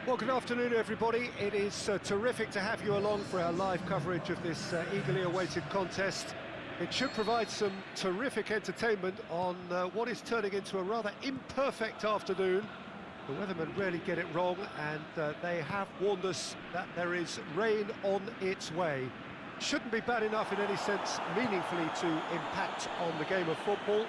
Well, good afternoon, everybody. It is terrific to have you along for our live coverage of this eagerly awaited contest. It should provide some terrific entertainment on what is turning into a rather imperfect afternoon. The weathermen rarely get it wrong, and they have warned us that there is rain on its way. Shouldn't be bad enough in any sense meaningfully to impact on the game of football,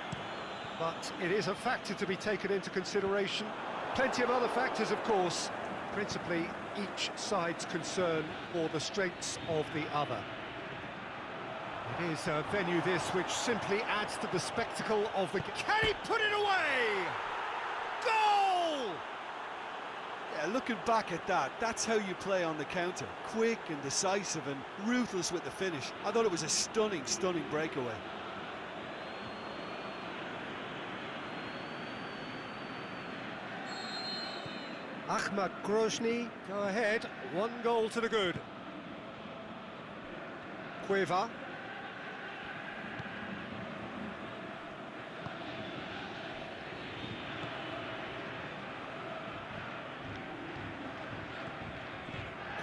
but it is a factor to be taken into consideration. Plenty of other factors, of course, principally each side's concern for the strengths of the other. It is a venue this which simply adds to the spectacle of the... Can he put it away? Goal! Yeah, looking back at that, that's how you play on the counter. Quick and decisive and ruthless with the finish. I thought it was a stunning breakaway. Ahmad Grozny, go ahead, 1 goal to the good. Cueva.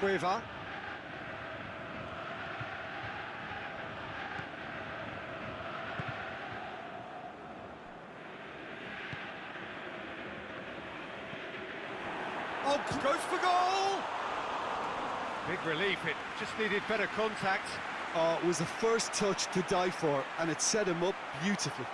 Cueva. Oh, goes for goal! Big relief, it just needed better contact. Oh, it was the first touch to die for, and it set him up beautifully.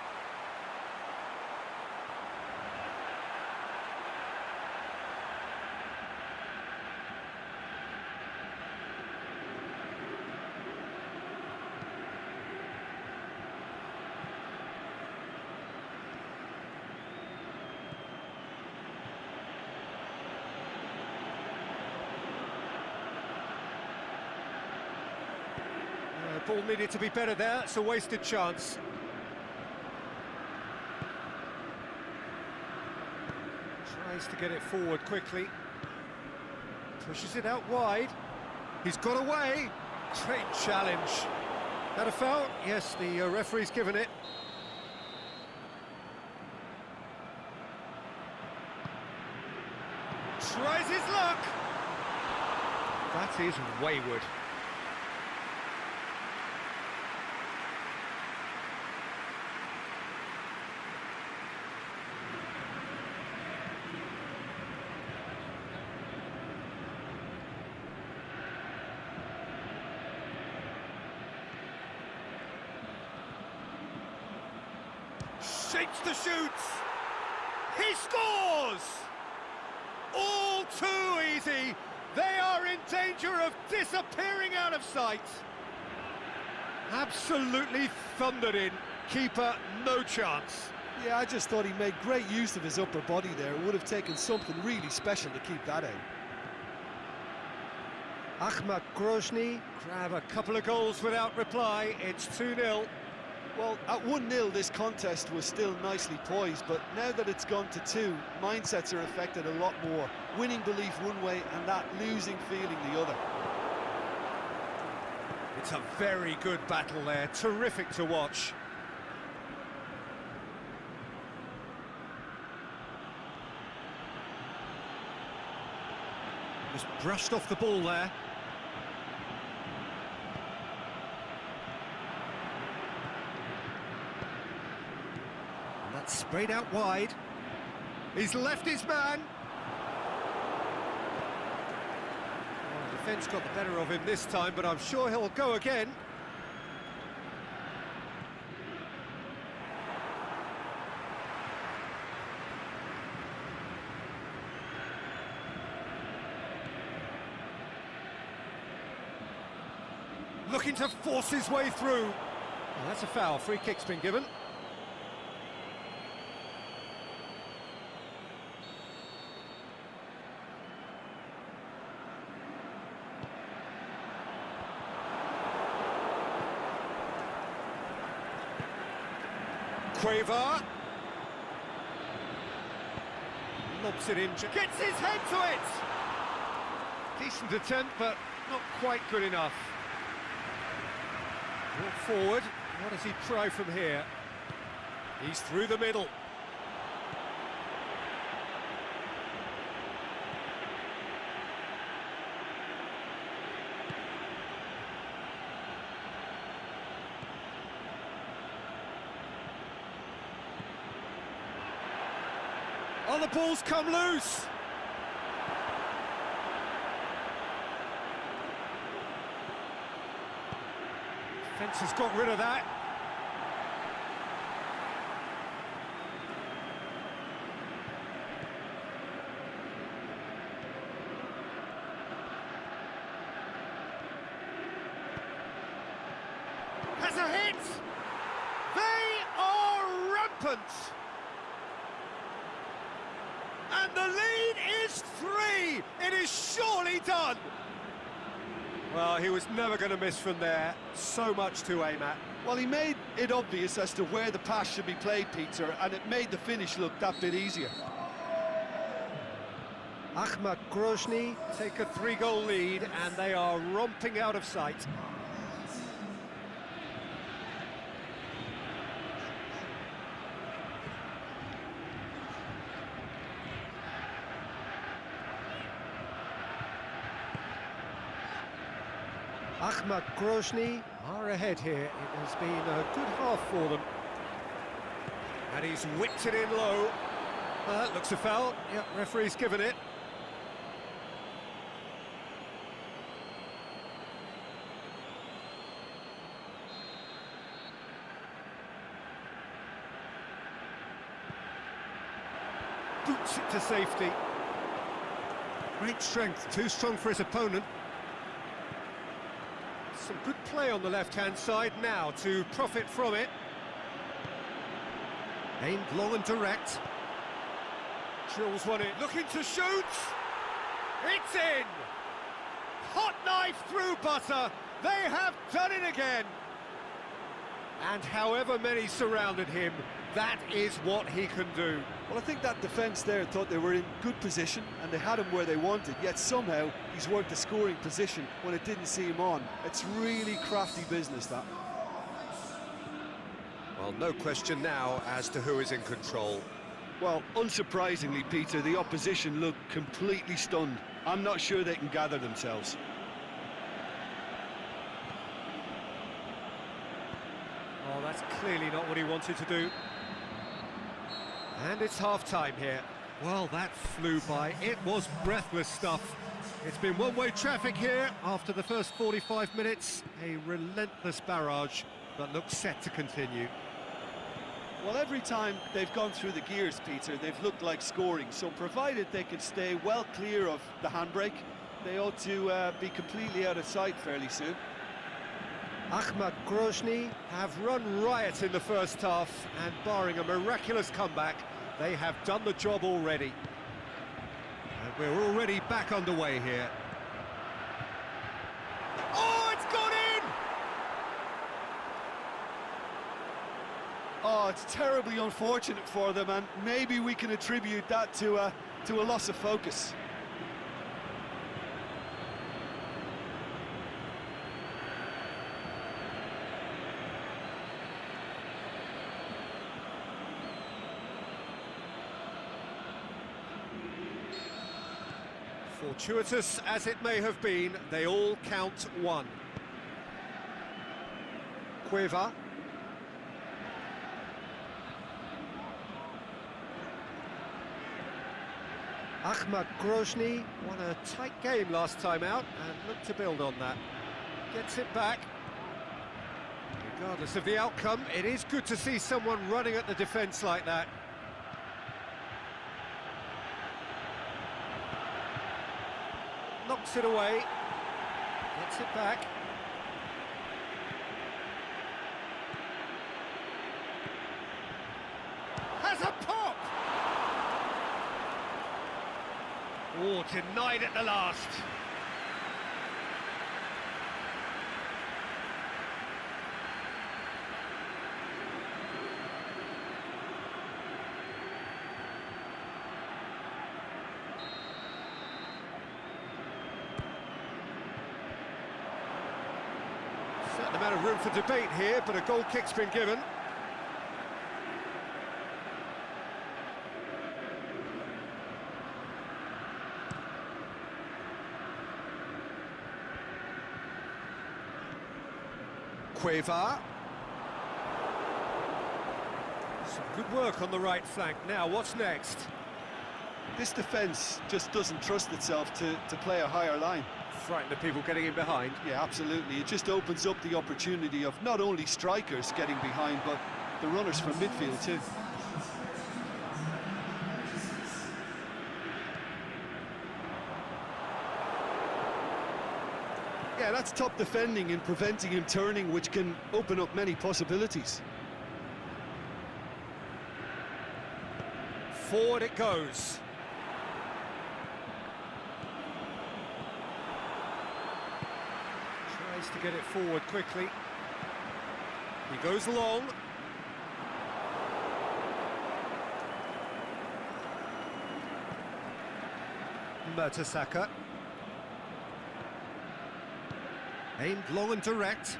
Ball needed to be better there, it's a wasted chance. Tries to get it forward quickly. Pushes it out wide. He's got away. Great challenge. That a foul? Yes, the referee's given it. Tries his luck. That is wayward. Shapes the shoots. He scores! All too easy. They are in danger of disappearing out of sight. Absolutely thundered in. Keeper, no chance. Yeah, I just thought he made great use of his upper body there. It would have taken something really special to keep that out. Ahmad Grozny grab a couple of goals without reply. It's 2-0. Well, at 1-0, this contest was still nicely poised, but now that it's gone to 2, mindsets are affected a lot more. Winning belief one way and that losing feeling the other. It's a very good battle there, terrific to watch. Just brushed off the ball there. Sprayed out wide. He's left his man. Well, the defence got the better of him this time, but I'm sure he'll go again. Looking to force his way through. Well, that's a foul. Free kick's been given. Cueva lobs it in, gets his head to it! Decent attempt, but not quite good enough. Brought forward, what does he try from here? He's through the middle. Well, the ball's come loose. Defence has got rid of that. Has a hit! They are rampant! And the lead is 3! It is surely done! Well, he was never going to miss from there. So much to aim at. Well, he made it obvious as to where the pass should be played, Peter, and it made the finish look that bit easier. Ahmad Grozny take a 3-goal lead, and they are romping out of sight. Ahmad Grozny are ahead here. It has been a good half for them. And he's whipped it in low. That looks a foul. Yep, referee's given it. Boots it to safety. Great strength, too strong for his opponent. Some good play on the left-hand side now to profit from it. Aimed long and direct. Drills one in, looking to shoot! It's in! Hot knife through butter! They have done it again! And however many surrounded him, that is what he can do. Well, I think that defence there thought they were in good position and they had him where they wanted, yet somehow he's worked a scoring position when it didn't see him on. It's really crafty business, that. Well, no question now as to who is in control. Well, unsurprisingly, Peter, the opposition look completely stunned. I'm not sure they can gather themselves. Oh, that's clearly not what he wanted to do. And it's half-time here. Well, that flew by. It was breathless stuff. It's been one-way traffic here after the first 45 minutes. A relentless barrage that looks set to continue. Well, every time they've gone through the gears, Peter, they've looked like scoring. So provided they can stay well clear of the handbrake, they ought to be completely out of sight fairly soon. Ahmad Grozny have run riot in the first half, and barring a miraculous comeback, they have done the job already. And we're already back underway here. Oh, it's gone in! Oh, it's terribly unfortunate for them, and maybe we can attribute that to a loss of focus. Fortuitous as it may have been, they all count one. Cueva. Ahmad Grozny won a tight game last time out and looked to build on that. Gets it back. Regardless of the outcome, it is good to see someone running at the defence like that. Knocks it away, gets it back. Has a pop! Oh, denied at the last. Certain amount of room for debate here, but a goal kick's been given. Cueva. Some good work on the right flank. Now, what's next? This defence just doesn't trust itself to play a higher line. Frighten the people getting in behind. Yeah, absolutely. It just opens up the opportunity of not only strikers getting behind, but the runners from midfield too. Yeah, that's top defending and preventing him turning, which can open up many possibilities. Forward it goes. Tries to get it forward quickly. He goes long. Mertesacker. Aimed long and direct.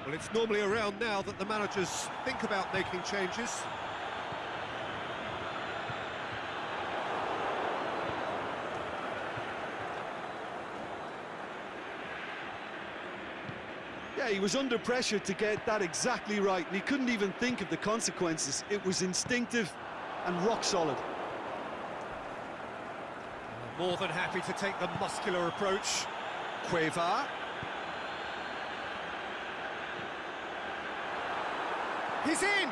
Well, it's normally around now that the managers think about making changes. Yeah, he was under pressure to get that exactly right, and he couldn't even think of the consequences. It was instinctive and rock solid. More than happy to take the muscular approach. Cueva. He's in!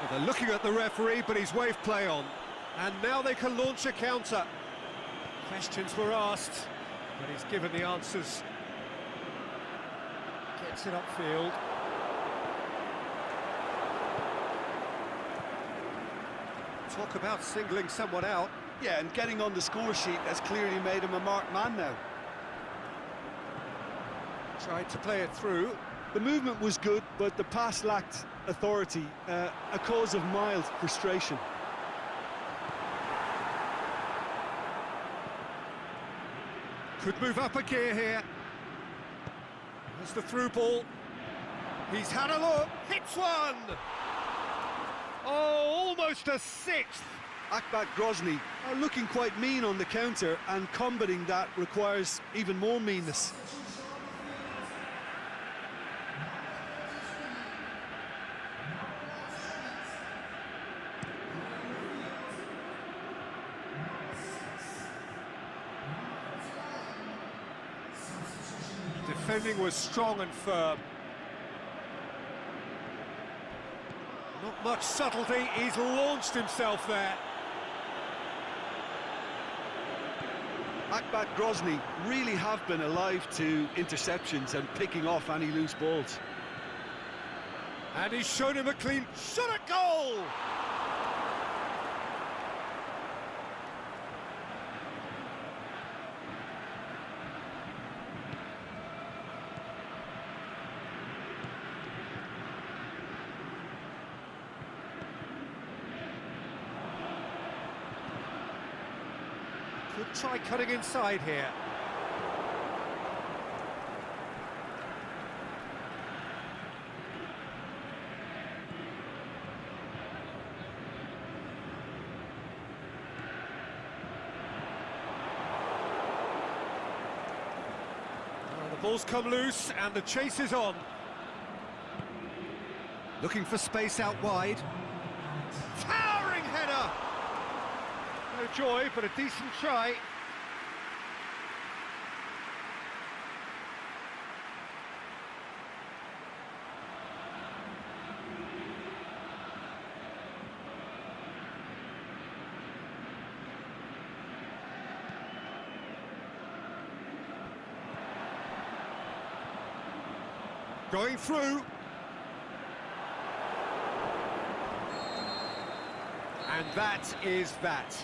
Well, they're looking at the referee, but he's waved play on. And now they can launch a counter. Questions were asked, but he's given the answers. Gets it upfield. Talk about singling someone out. Yeah, and getting on the score sheet has clearly made him a marked man now. Tried to play it through. The movement was good, but the pass lacked authority, a cause of mild frustration. Could move up a gear here. There's the through ball. He's had a look. Hits one! Oh, almost a sixth. Akbat Grozny are looking quite mean on the counter, and combating that requires even more meanness. Defending was strong and firm. Not much subtlety, he's launched himself there. Akbat Grozny really have been alive to interceptions and picking off any loose balls. And he's shown him a clean shot at goal! Could try cutting inside here. Well, the ball's come loose and the chase is on. Looking for space out wide. Towering header! No joy, but a decent try. Going through. And that is that.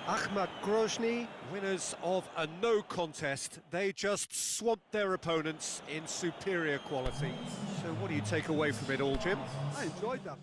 Ahmad Grozny, winners of a no contest. They just swamped their opponents in superior quality. So what do you take away from it all, Jim? I enjoyed that.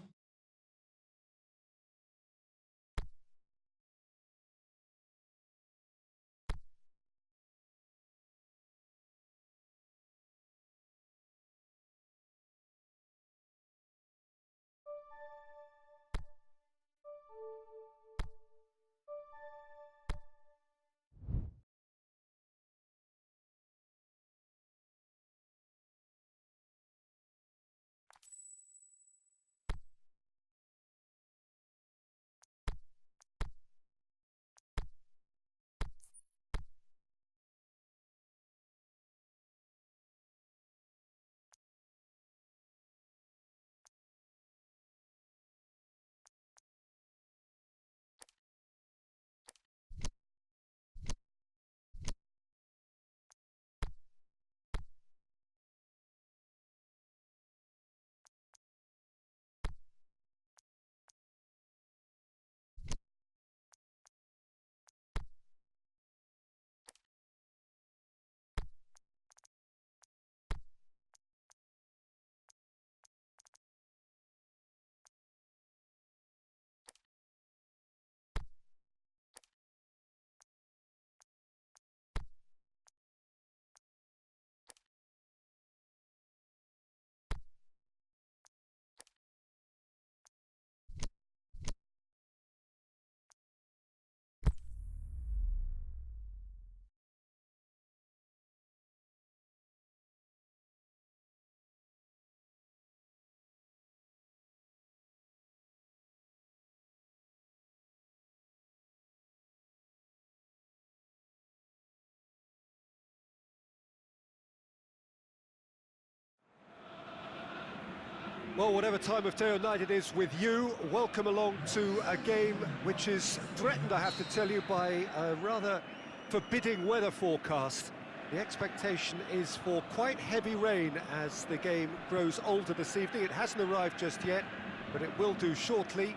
Well, whatever time of day or night it is with you, welcome along to a game which is threatened, I have to tell you, by a rather forbidding weather forecast. The expectation is for quite heavy rain as the game grows older this evening. It hasn't arrived just yet, but it will do shortly.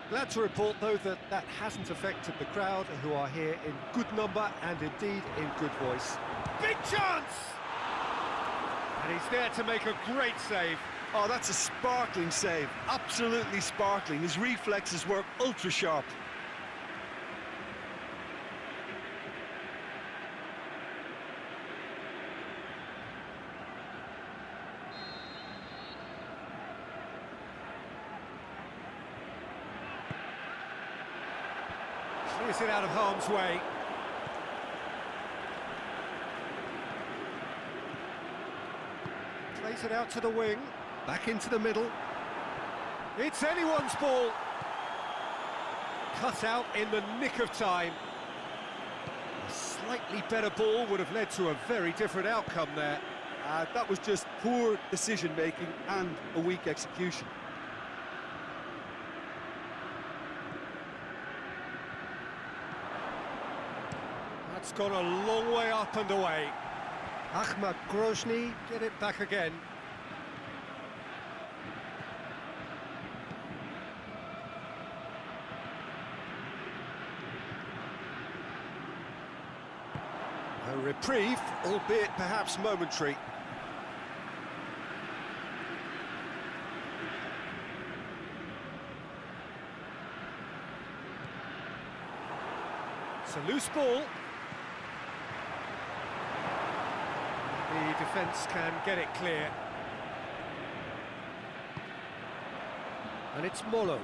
Glad to report, though, that that hasn't affected the crowd, who are here in good number and indeed in good voice. Big chance! And he's there to make a great save. Oh, that's a sparkling save, absolutely sparkling. His reflexes were ultra sharp. Clears it out of harm's way. Plays it out to the wing. Back into the middle. It's anyone's ball. Cut out in the nick of time. A slightly better ball would have led to a very different outcome there. That was just poor decision-making and a weak execution. That's gone a long way up and away. Ahmad Grozny get it back again. A reprieve, albeit perhaps momentary. It's a loose ball. The defence can get it clear. And it's Molo.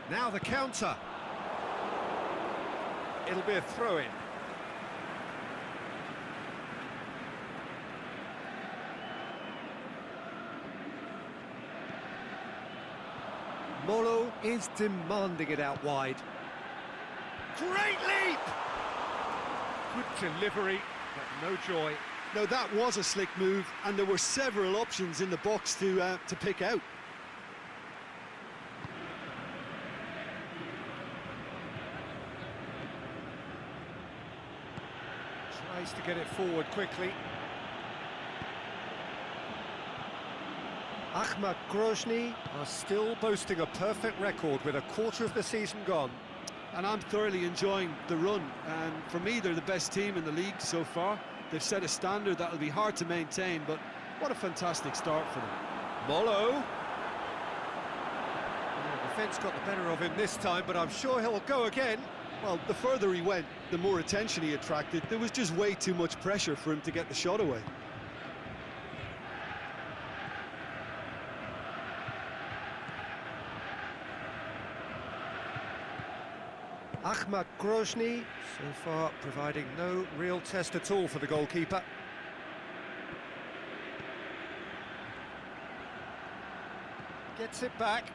Now the counter. It'll be a throw-in. Molo is demanding it out wide. Great leap! Good delivery, but no joy. Now that was a slick move, and there were several options in the box to pick out. Tries to get it forward quickly. Ahmad Grozny are still boasting a perfect record with a quarter of the season gone. And I'm thoroughly enjoying the run, and for me they're the best team in the league so far. They've set a standard that'll be hard to maintain, but what a fantastic start for them. Molo. The defence got the better of him this time, but I'm sure he'll go again. Well, the further he went, the more attention he attracted. There was just way too much pressure for him to get the shot away. Ahmad Grozny, so far providing no real test at all for the goalkeeper. Gets it back.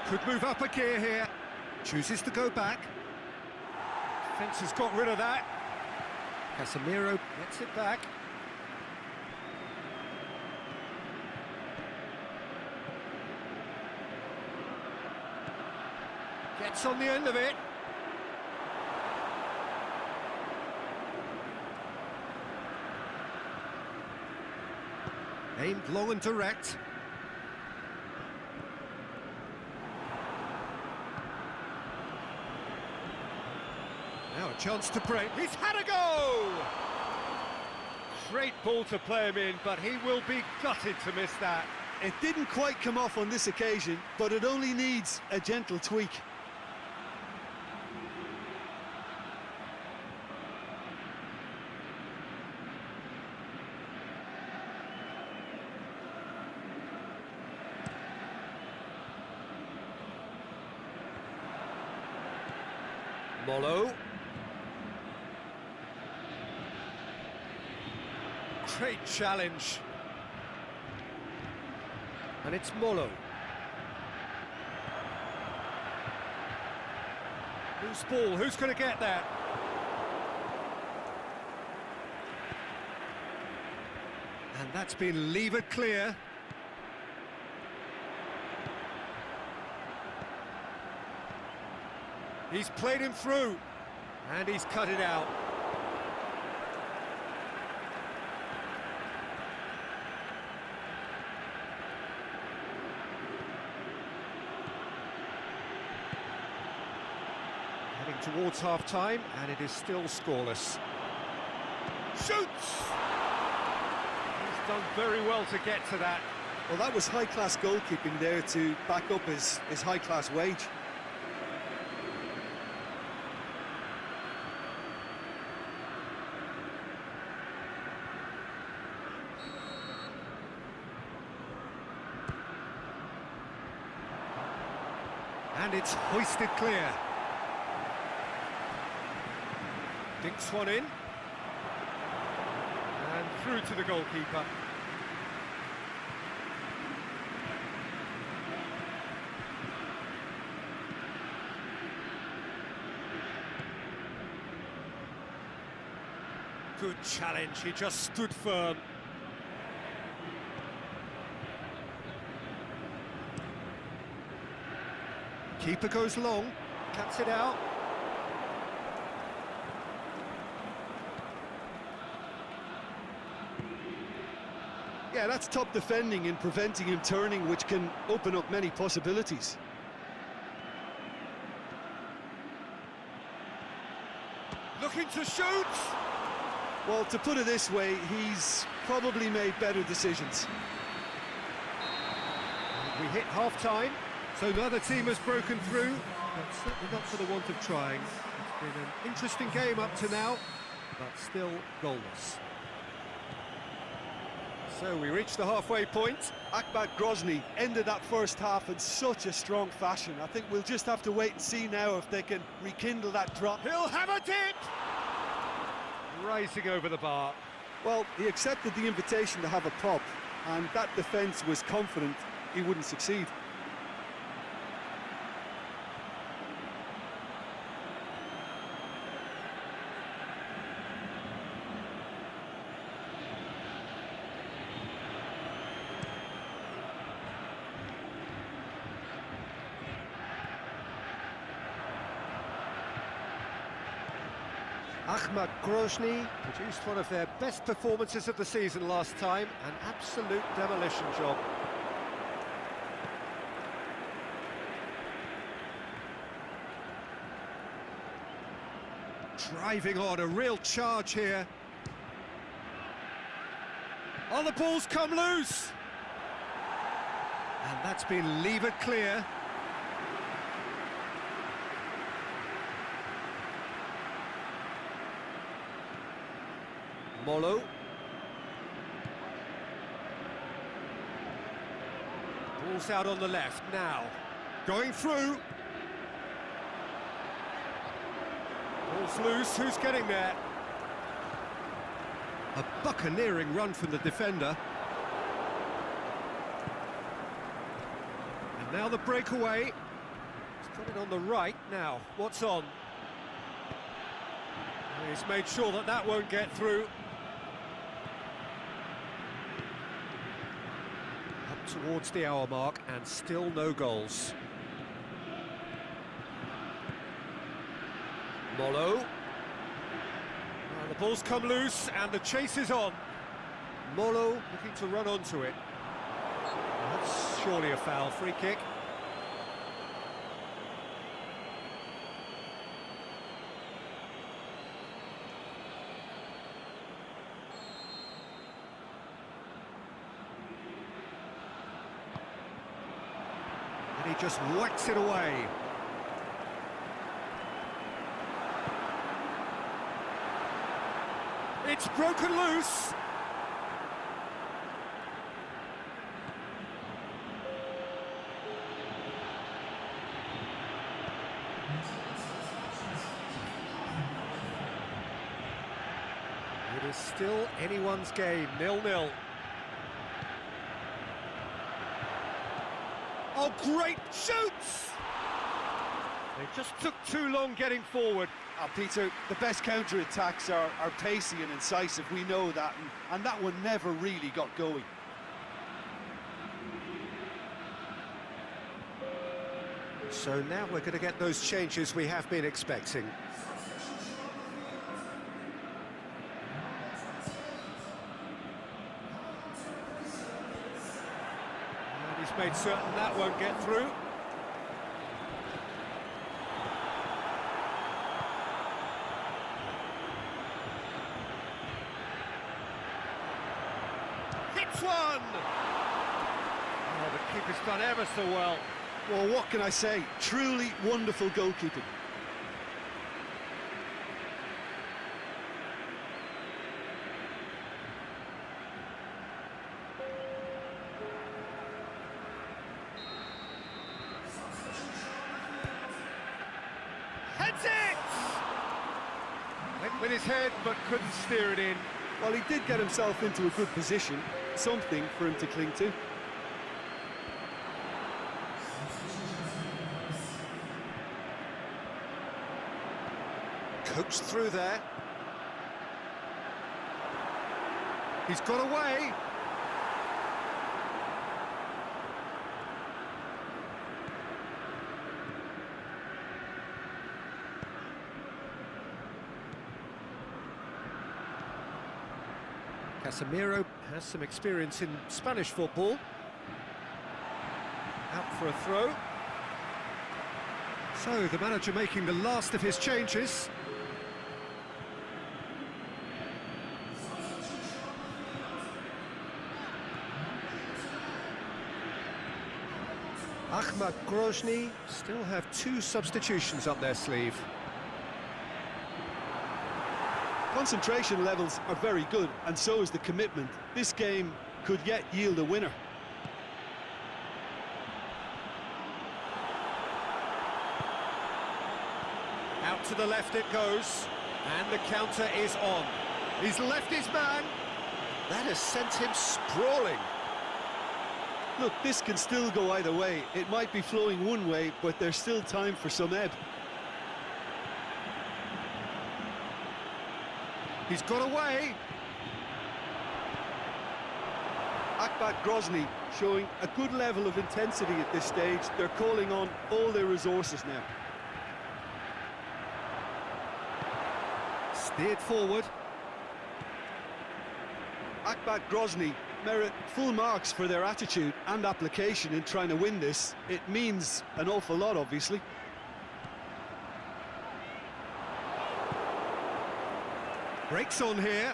Could move up a gear here. Chooses to go back. Defence has got rid of that. Casemiro gets it back. Gets on the end of it. Aimed long and direct. Now a chance to break. He's had a go! Great ball to play him in, but he will be gutted to miss that. It didn't quite come off on this occasion, but it only needs a gentle tweak. Molo. Great challenge. And it's Molo. Loose ball, who's going to get that? And that's been levered clear. He's played him through, and he's cut it out. Heading towards half-time, and it is still scoreless. Shoots! He's done very well to get to that. Well, that was high-class goalkeeping there to back up his high-class wage. And it's hoisted clear. Dinks one in. And through to the goalkeeper. Good challenge, he just stood firm. Keeper goes long, cuts it out. Yeah, that's top defending and preventing him turning, which can open up many possibilities. Looking to shoot! Well, to put it this way, he's probably made better decisions. We hit half-time, so neither team has broken through, but certainly not for the want of trying. It's been an interesting game up to now, but still goalless. So we reach the halfway point. Akhmat Grozny ended that first half in such a strong fashion. I think we'll just have to wait and see now if they can rekindle that drop. He'll have a dip! Rising over the bar. Well, he accepted the invitation to have a pop, and that defence was confident he wouldn't succeed. Akhmat Grozny produced one of their best performances of the season last time, an absolute demolition job. Driving on, a real charge here. Oh, the ball's come loose! And that's been levered clear. Molo. Ball's out on the left now. Going through. Ball's loose, who's getting there? A buccaneering run from the defender. And now the breakaway. He's got it on the right now. What's on? He's made sure that that won't get through. Up towards the hour mark and still no goals. Molo. And the ball's come loose and the chase is on. Molo looking to run onto it. That's surely a foul. Free kick. And he just whacks it away. It's broken loose. It is still anyone's game, 0-0. Oh, great shoots! They just took too long getting forward. Peter, the best counter-attacks are pacey and incisive, we know that, and that one never really got going. So now we're going to get those changes we have been expecting. And he's made certain that won't get through. Hits one! Oh, the keeper's done ever so well. Well, what can I say? Truly wonderful goalkeeping. Heads it! Went with his head, but couldn't steer it in. Well, he did get himself into a good position, something for him to cling to. Coached through there. He's got away. Casemiro has some experience in Spanish football. Out for a throw. So the manager making the last of his changes. Ahmad Grozny still have 2 substitutions up their sleeve. Concentration levels are very good, and so is the commitment. This game could yet yield a winner. Out to the left it goes, and the counter is on. He's left his man. That has sent him sprawling. Look, this can still go either way. It might be flowing one way, but there's still time for some ebb. He's got away. Ahmad Grozny showing a good level of intensity at this stage. They're calling on all their resources now. Steered forward. Ahmad Grozny merit full marks for their attitude and application in trying to win this. It means an awful lot, obviously. Breaks on here.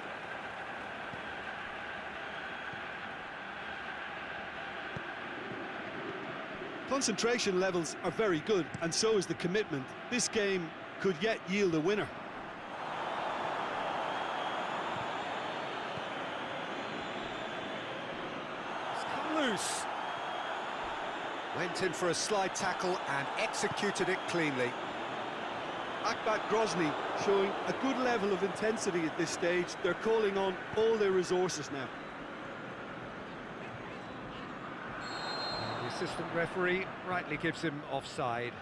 Concentration levels are very good, and so is the commitment. This game could yet yield a winner. It's come loose. Went in for a slide tackle and executed it cleanly. Ahmad Grozny showing a good level of intensity at this stage. They're calling on all their resources now. The assistant referee rightly gives him offside.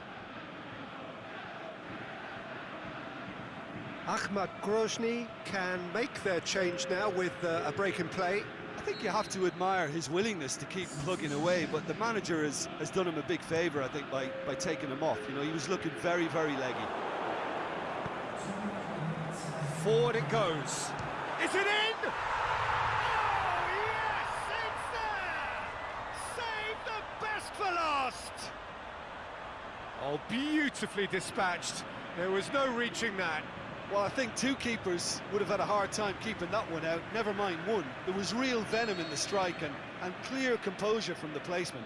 Ahmad Grozny can make their change now with a break in play. I think you have to admire his willingness to keep plugging away, but the manager has done him a big favour, I think, by taking him off. You know, he was looking very, very leggy. Forward it goes. Is it in? Oh, yes, it's there! Save the best for last! Oh, beautifully dispatched. There was no reaching that. Well, I think 2 keepers would have had a hard time keeping that one out, never mind 1. There was real venom in the strike and clear composure from the placement.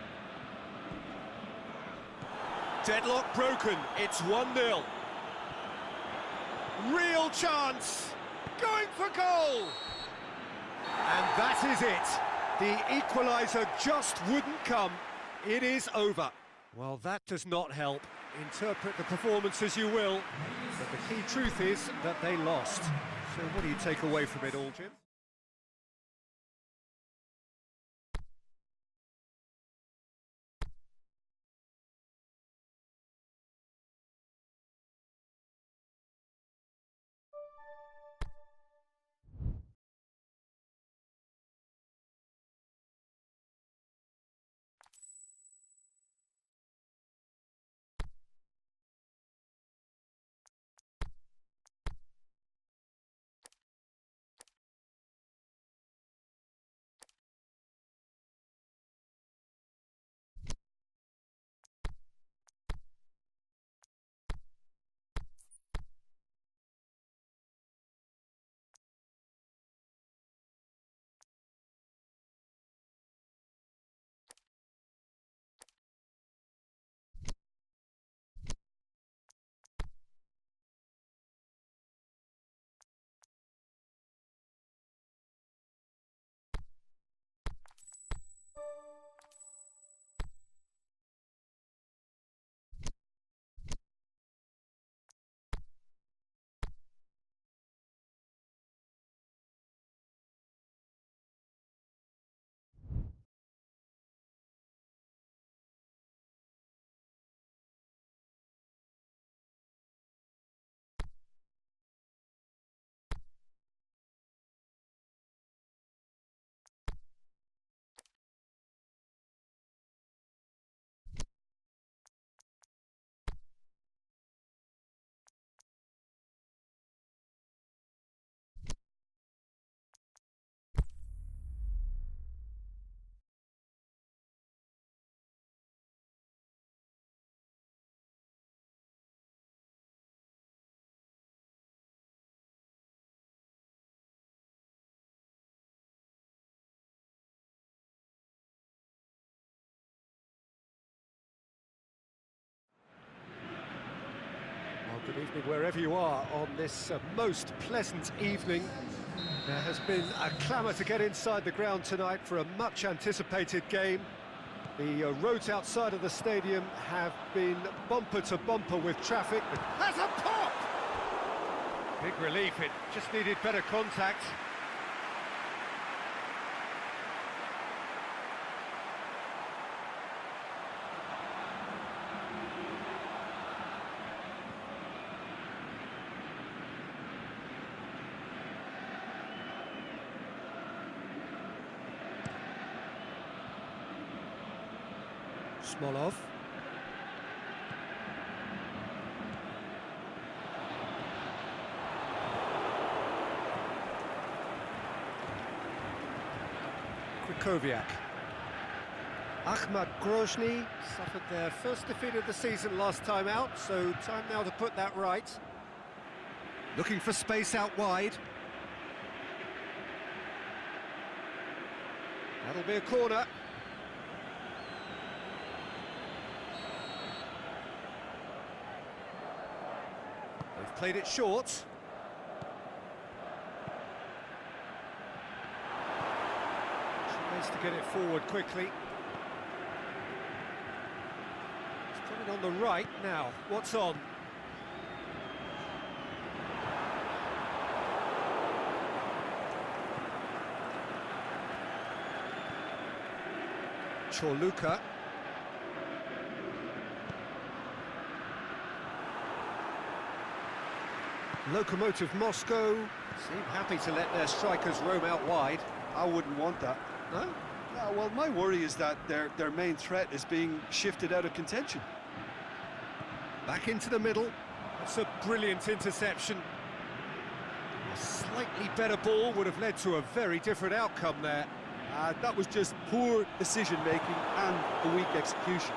Deadlock broken, it's 1-0. Real chance, going for goal! And that is it. The equaliser just wouldn't come. It is over. Well, that does not help. Interpret the performance as you will, but the key truth is that they lost. So what do you take away from it all, Jim? Evening wherever you are on this most pleasant evening. There has been a clamour to get inside the ground tonight for a much-anticipated game. The roads outside of the stadium have been bumper to bumper with traffic. Has a pop! Big relief, it just needed better contact. Smolov. Krikoviak. Ahmad Grozny suffered their first defeat of the season last time out, so time now to put that right. Looking for space out wide. That'll be a corner. They've played it short. Tries to get it forward quickly. It's coming on the right now. What's on? Chorluka. Lokomotiv Moscow seem happy to let their strikers roam out wide. I wouldn't want that. No? No, well, my worry is that their main threat is being shifted out of contention. Back into the middle. That's a brilliant interception. A slightly better ball would have led to a very different outcome there. That was just poor decision-making and a weak execution.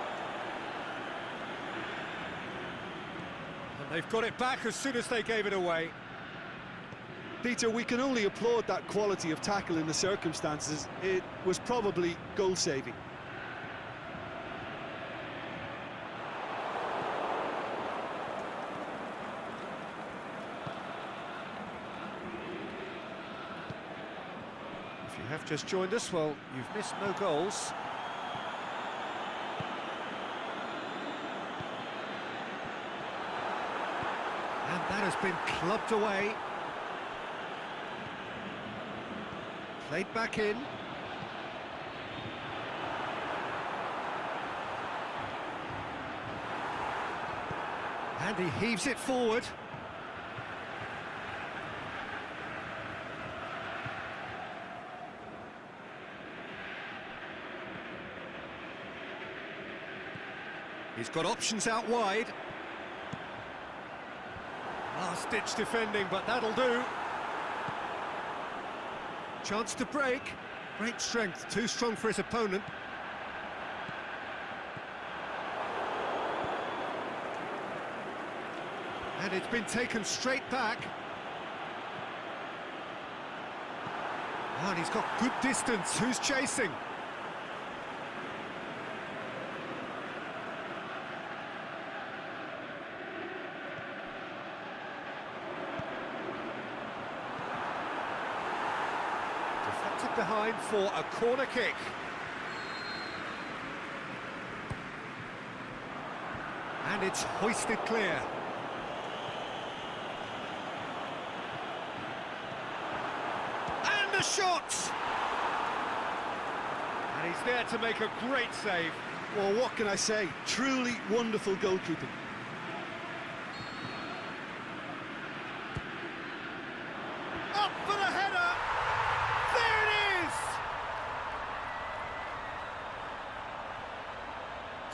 And they've got it back as soon as they gave it away. Peter, we can only applaud that quality of tackle in the circumstances. It was probably goal-saving. If you have just joined us, well, you've missed no goals. And that has been clubbed away. Played back in. And he heaves it forward. He's got options out wide. Last-ditch defending, but that'll do. Chance to break. Great strength, too strong for his opponent. And it's been taken straight back. And he's got good distance. Who's chasing? Deflected behind for a corner kick. And it's hoisted clear. And the shot! And he's there to make a great save. Well, what can I say? Truly wonderful goalkeeping. Up for the header! There it is!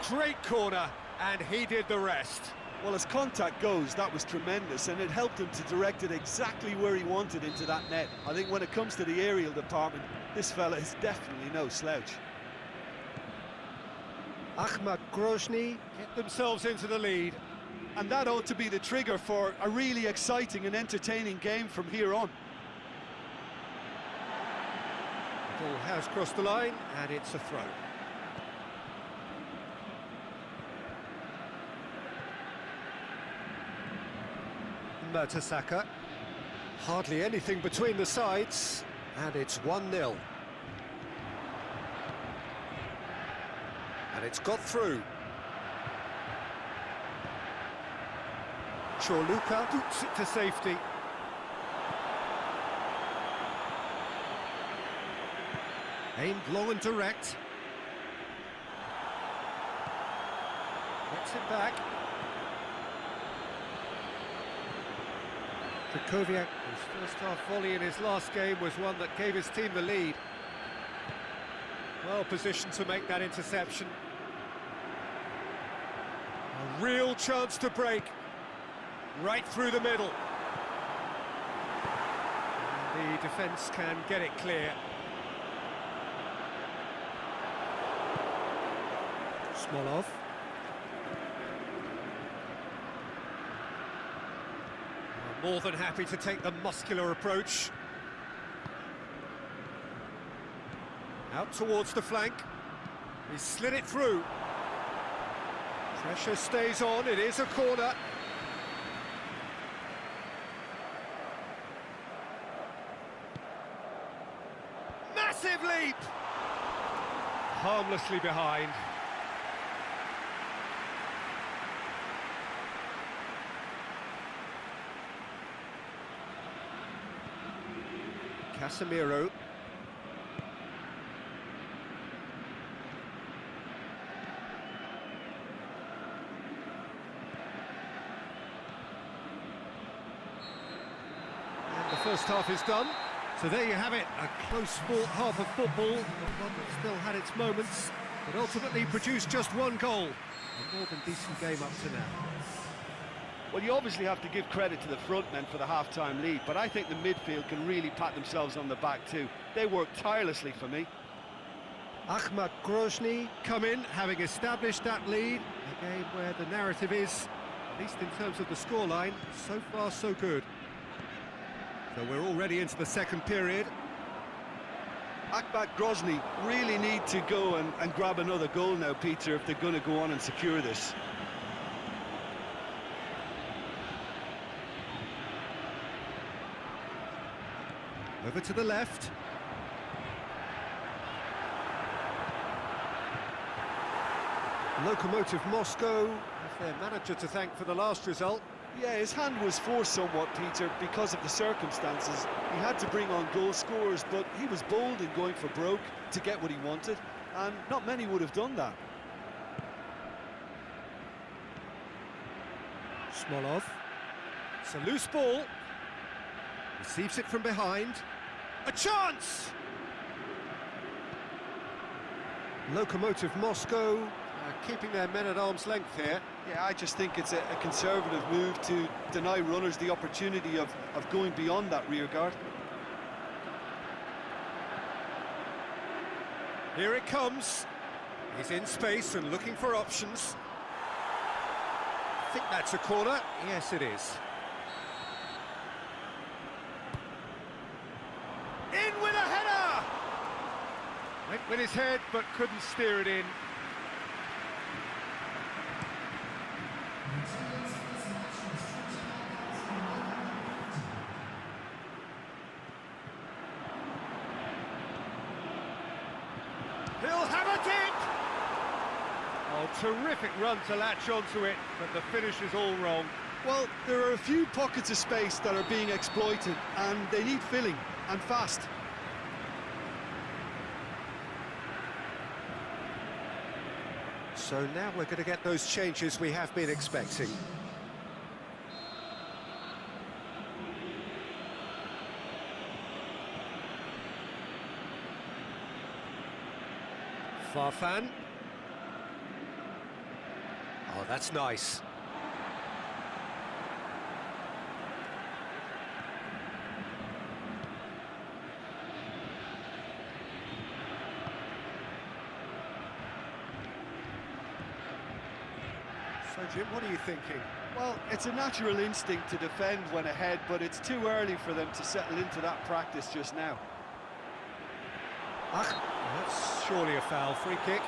Great corner, and he did the rest. Well, as contact goes, that was tremendous, and it helped him to direct it exactly where he wanted into that net. I think when it comes to the aerial department, this fella is definitely no slouch. Ahmad Grozny get themselves into the lead. And that ought to be the trigger for a really exciting and entertaining game from here on. The ball has crossed the line, and it's a throw. Mertesacker. Hardly anything between the sides, and it's 1-0. And it's got through. Chorluka boots it to safety. Aimed long and direct. Gets it back. Krychowiak, whose first half volley in his last game was one that gave his team the lead. Well positioned to make that interception. A real chance to break. Right through the middle. And the defence can get it clear. Smolov. More than happy to take the muscular approach. Out towards the flank. He slid it through. Pressure stays on, it is a corner. Massive leap! Harmlessly behind. Casemiro. And the first half is done. So there you have it, a close-fought half of football, but one that still had its moments, but ultimately produced just one goal. A more than decent game up to now. Well, you obviously have to give credit to the front men for the half-time lead, but I think the midfield can really pat themselves on the back too. They worked tirelessly for me. Ahmad Grozny come in, having established that lead. A game where the narrative is, at least in terms of the scoreline, so far so good. So we're already into the second period. Ahmad Grozny really need to go and grab another goal now, Peter, if they're going to go on and secure this. Over to the left. Lokomotiv Moscow have their manager to thank for the last result. Yeah, his hand was forced somewhat, Peter, because of the circumstances. He had to bring on goal scorers, but he was bold in going for broke to get what he wanted, and not many would have done that. Smolov. It's a loose ball. Receives it from behind. A chance! Lokomotiv Moscow keeping their men at arm's length here. Yeah, I just think it's a conservative move to deny runners the opportunity of going beyond that rear guard. Here it comes. He's in space and looking for options. I think that's a corner. Yes, it is. In with a header! Went with his head, but couldn't steer it in. He'll have a dip! Oh, terrific run to latch onto it, but the finish is all wrong. Well, there are a few pockets of space that are being exploited, and they need filling, and fast. So now we're going to get those changes we have been expecting. Farfan. Oh, that's nice. So, Jim, what are you thinking? Well, it's a natural instinct to defend when ahead, but it's too early for them to settle into that practice just now. That's surely a foul. Free kick.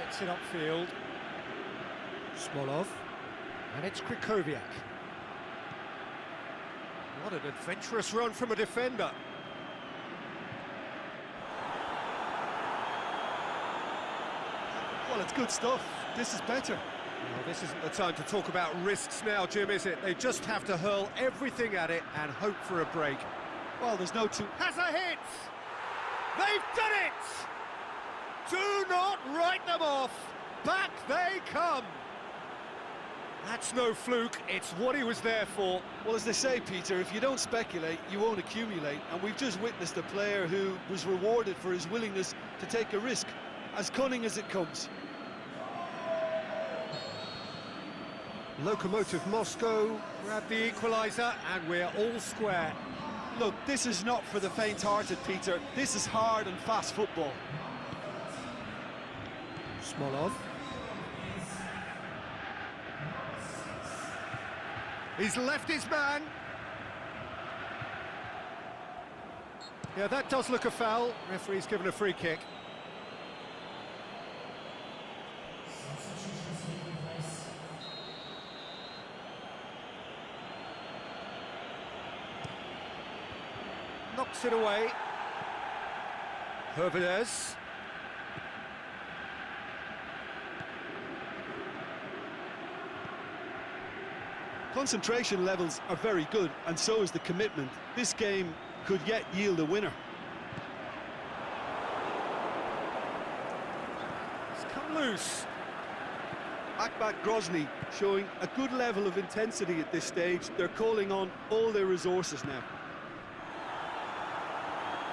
Gets it upfield. Smolov. And it's Krikoviak. What an adventurous run from a defender. Well, it's good stuff. This is better. Well, this isn't the time to talk about risks now, Jim, is it? They just have to hurl everything at it and hope for a break. Well, there's no two... Has a hit! They've done it! Do not write them off! Back they come! That's no fluke, it's what he was there for. Well, as they say, Peter, if you don't speculate, you won't accumulate. And we've just witnessed a player who was rewarded for his willingness to take a risk, as cunning as it comes. Lokomotiv Moscow grab the equaliser, and we're all square. Look, this is not for the faint-hearted, Peter. This is hard and fast football. Smolov. He's left his man. Yeah, that does look a foul. Referee's given a free kick. Knocks it away. Hervedez. Concentration levels are very good, and so is the commitment. This game could yet yield a winner. It's come loose. Akbat Grozny showing a good level of intensity at this stage. They're calling on all their resources now.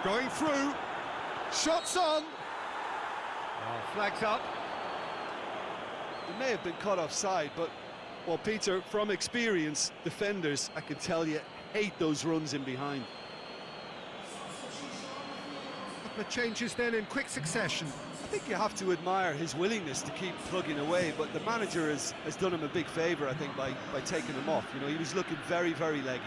Going through. Shots on. Oh, flags up. It may have been caught offside, but, well, Peter, from experience, defenders, I can tell you, hate those runs in behind. Couple of changes then in quick succession. I think you have to admire his willingness to keep plugging away, but the manager has done him a big favour, I think, by taking him off. You know, he was looking very, very leggy.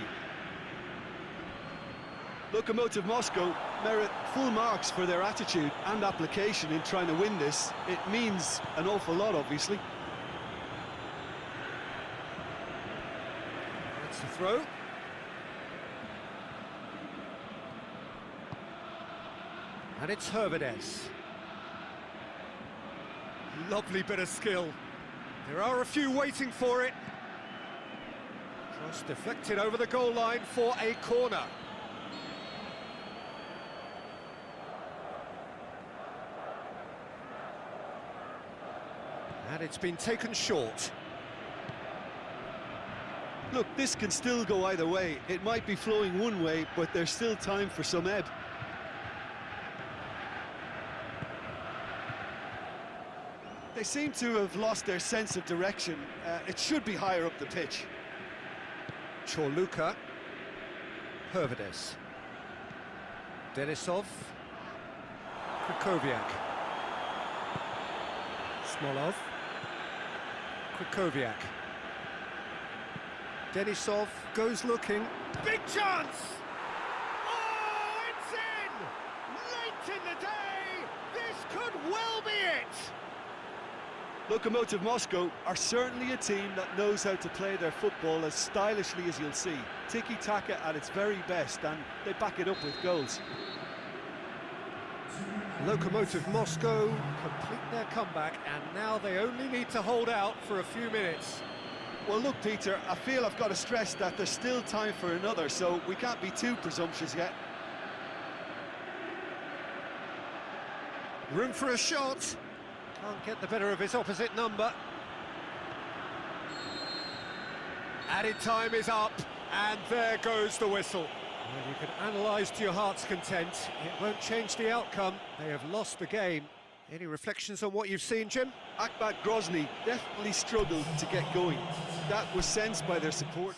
Lokomotiv Moscow merit full marks for their attitude and application in trying to win this. It means an awful lot, obviously. That's the throw. And it's Hervedez. Lovely bit of skill. There are a few waiting for it. Cross deflected over the goal line for a corner. And it's been taken short. Look, this can still go either way. It might be flowing one way, but there's still time for some ebb. They seem to have lost their sense of direction. It should be higher up the pitch. Chorluka. Hervedez. Denisov. Krikoviak. Smolov. Krikoviak. Denisov goes looking. Big chance! Oh, it's in! Late in the day! This could well be it! Lokomotiv Moscow are certainly a team that knows how to play their football as stylishly as you'll see. Tiki-taka at its very best, and they back it up with goals. Lokomotiv Moscow complete their comeback, and now they only need to hold out for a few minutes. Well, look, Peter, I feel I've got to stress that there's still time for another, so we can't be too presumptuous yet. Room for a shot. Can't get the better of his opposite number. Added time is up, and there goes the whistle. Well, you can analyse to your heart's content. It won't change the outcome. They have lost the game. Any reflections on what you've seen, Jim? Akbat Grozny definitely struggled to get going. That was sensed by their support.